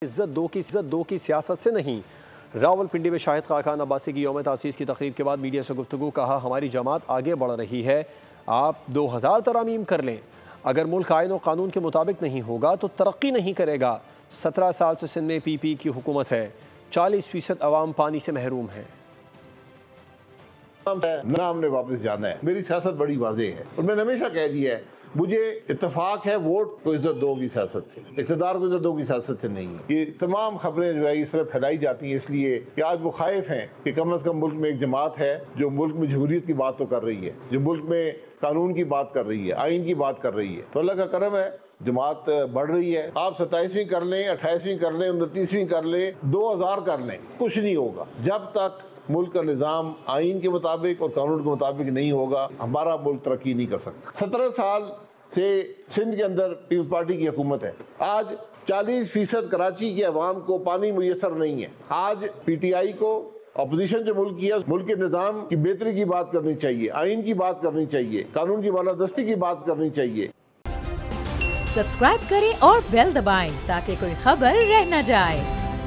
इज्जत दो की सियासत से नहीं। रावलपिंडी में शाहिद खान अब्बासी की यौम तासीस की तकरीब के बाद मीडिया से गुफ्तगू, कहा हमारी जमात आगे बढ़ रही है, आप 2000 तरामीम कर लें, अगर मुल्क आईन और कानून के मुताबिक नहीं होगा तो तरक्की नहीं करेगा। 17 साल से सिंध में पीपी की हुकूमत है, 40% अवाम पानी से महरूम है। नाम ने वापस जाना है, मेरी सियासत बड़ी वाज़ेह है और मैंने हमेशा कह दिया है, मुझे इत्तेफाक है वोट को इज्जत दो की सियासत से, इक़्तिदार को इज्जत दो की सियासत से नहीं है। ये तमाम खबरें जो है इस तरह फैलाई जाती हैं इसलिए कि आज वो खाइफ हैं कि कम से कम मुल्क में एक जमात है जो मुल्क में जमहूरियत की बात तो कर रही है, जो मुल्क में कानून की बात कर रही है, आइन की बात कर रही है। तो अल्लाह का करम है, जमात बढ़ रही है। आप 27वीं कर लें, 28वीं कर लें, 29वीं कर लें, 2000 कर लें, कुछ नहीं होगा जब तक मुल्क का निज़ाम आइन के मुताबिक और कानून के मुताबिक नहीं होगा। हमारा मुल्क तरक्की नहीं कर सकता। 17 साल से सिंध के अंदर पीपल्स पार्टी की हुकूमत है। आज 40% कराची के अवाम को पानी मुयसर नहीं है। आज PTI को अपोजिशन जो मुल्क की है, मुल्क के निज़ाम की बेहतरी की बात करनी चाहिए, आइन की बात करनी चाहिए, कानून की बालादस्ती की बात करनी चाहिए। सब्सक्राइब करें और बेल दबाएं ताकि कोई खबर रह न जाए।